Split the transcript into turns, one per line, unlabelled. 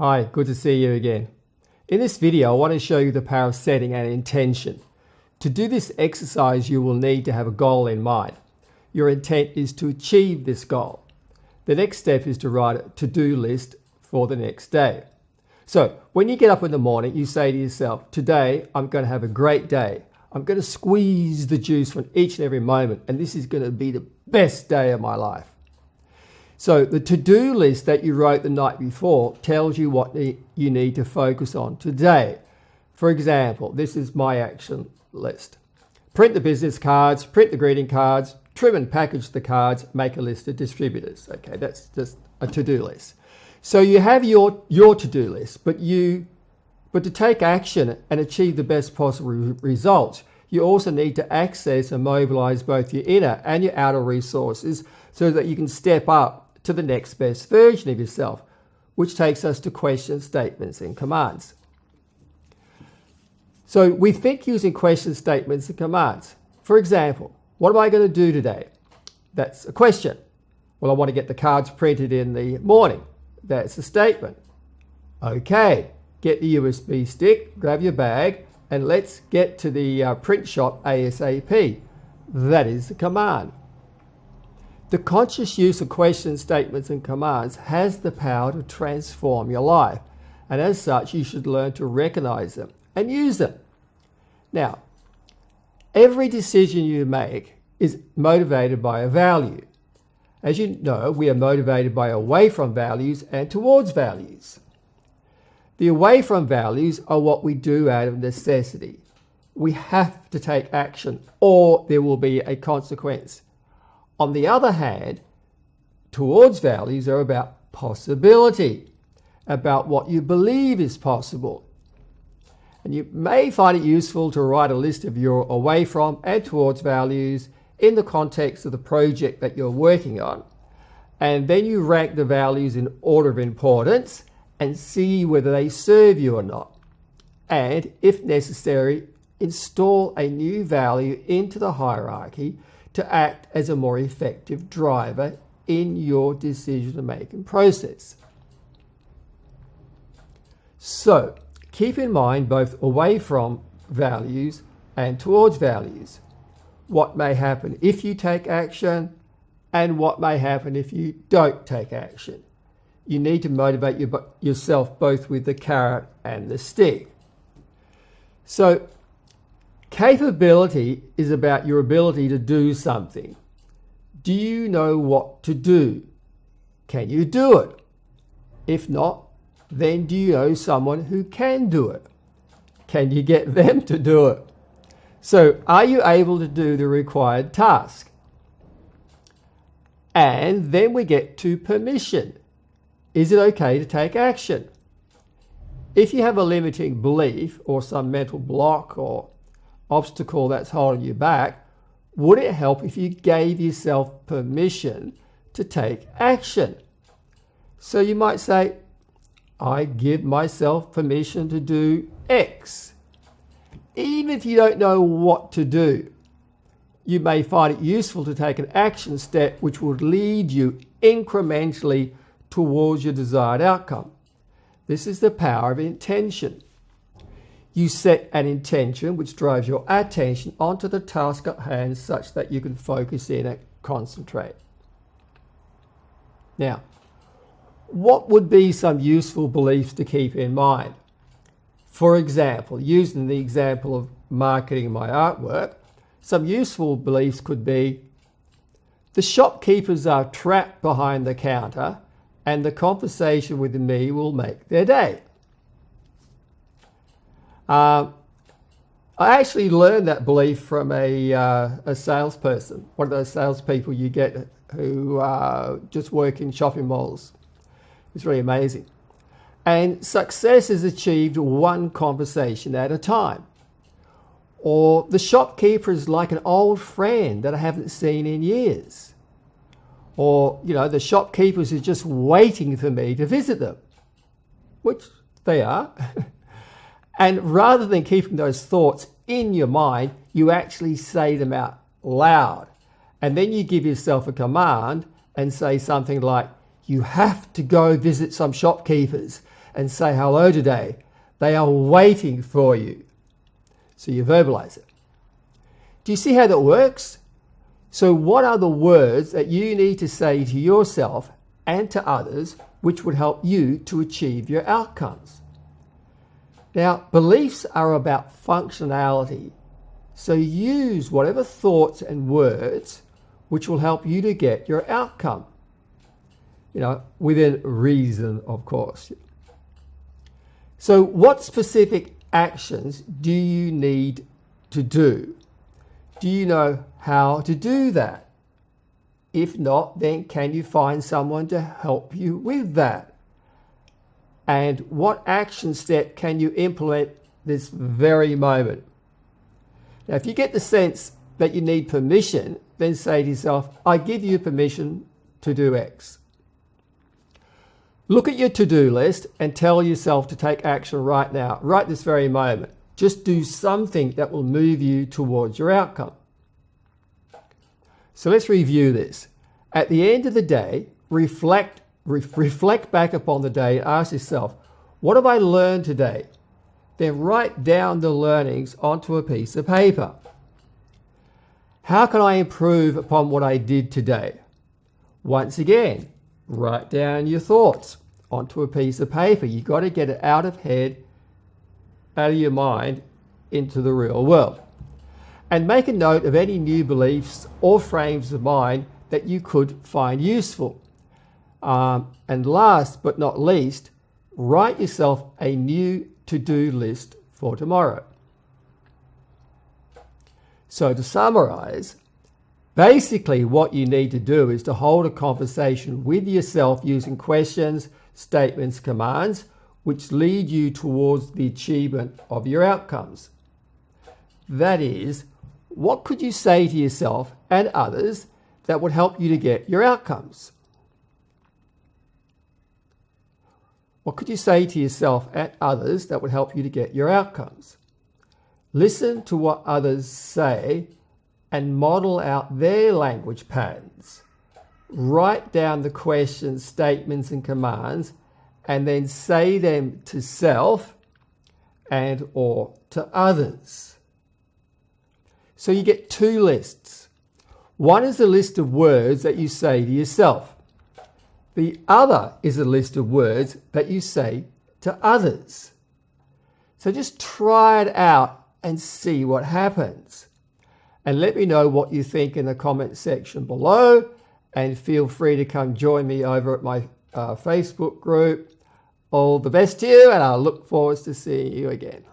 Hi, good to see you again. In this video, I want to show you the power of setting an intention. To do this exercise, you will need to have a goal in mind. Your intent is to achieve this goal. The next step is to write a to-do list for the next day. So when you get up in the morning, you say to yourself, today I'm going to have a great day. I'm going to squeeze the juice from each and every moment, and this is going to be the best day of my life. So the to-do list that you wrote the night before tells you what you need to focus on today. For example, this is my action list. Print the business cards, print the greeting cards, trim and package the cards, make a list of distributors. Okay, that's just a to-do list. So you have your to-do list, but to take action and achieve the best possible results, you also need to access and mobilize both your inner and your outer resources so that you can step up to the next best version of yourself, which takes us to questions, statements, and commands. So we think using questions, statements, and commands. For example, what am I going to do today? That's a question. Well, I want to get the cards printed in the morning. That's a statement. Okay, get the USB stick, grab your bag, and let's get to the print shop ASAP. That is the command. The conscious use of questions, statements, and commands has the power to transform your life, and as such, you should learn to recognize them and use them. Now, every decision you make is motivated by a value. As you know, we are motivated by away from values and towards values. The away from values are what we do out of necessity. We have to take action or there will be a consequence. On the other hand, towards values are about possibility, about what you believe is possible. And you may find it useful to write a list of your away from and towards values in the context of the project that you're working on. And then you rank the values in order of importance and see whether they serve you or not. And if necessary, install a new value into the hierarchy to act as a more effective driver in your decision-making process. So, keep in mind both away from values and towards values. What may happen if you take action and what may happen if you don't take action. You need to motivate yourself both with the carrot and the stick. So, capability is about your ability to do something. Do you know what to do? Can you do it? If not, then do you know someone who can do it? Can you get them to do it? So, are you able to do the required task? And then we get to permission. Is it okay to take action? If you have a limiting belief or some mental block or obstacle that's holding you back, would it help if you gave yourself permission to take action? So you might say, I give myself permission to do X. Even if you don't know what to do, you may find it useful to take an action step which would lead you incrementally towards your desired outcome. This is the power of intention. You set an intention which drives your attention onto the task at hand such that you can focus in and concentrate. Now, what would be some useful beliefs to keep in mind? For example, using the example of marketing my artwork, some useful beliefs could be, the shopkeepers are trapped behind the counter and the conversation with me will make their day. I actually learned that belief from a salesperson, one of those salespeople you get who just work in shopping malls. It's really amazing. And success is achieved one conversation at a time. Or the shopkeeper is like an old friend that I haven't seen in years. Or, the shopkeepers are just waiting for me to visit them, which they are. And rather than keeping those thoughts in your mind, you actually say them out loud. And then you give yourself a command and say something like, you have to go visit some shopkeepers and say hello today. They are waiting for you. So you verbalize it. Do you see how that works? So what are the words that you need to say to yourself and to others which would help you to achieve your outcomes? Now, beliefs are about functionality. So use whatever thoughts and words which will help you to get your outcome. Within reason, of course. So what specific actions do you need to do? Do you know how to do that? If not, then can you find someone to help you with that? And what action step can you implement this very moment? Now, if you get the sense that you need permission, then say to yourself, I give you permission to do X. Look at your to-do list and tell yourself to take action right now, right this very moment. Just do something that will move you towards your outcome. So let's review this. At the end of the day, reflect back upon the day and ask yourself, what have I learned today? Then write down the learnings onto a piece of paper. How can I improve upon what I did today? Once again, write down your thoughts onto a piece of paper. You've got to get it out of your mind, into the real world. And make a note of any new beliefs or frames of mind that you could find useful. And last but not least, write yourself a new to-do list for tomorrow. So to summarize, basically what you need to do is to hold a conversation with yourself using questions, statements, commands, which lead you towards the achievement of your outcomes. That is, what could you say to yourself and others that would help you to get your outcomes? What could you say to yourself and others that would help you to get your outcomes? Listen to what others say and model out their language patterns. Write down the questions, statements, and commands, and then say them to self and or to others. So you get two lists. One is a list of words that you say to yourself. The other is a list of words that you say to others. So just try it out and see what happens. And let me know what you think in the comment section below. And feel free to come join me over at my Facebook group. All the best to you, and I look forward to seeing you again.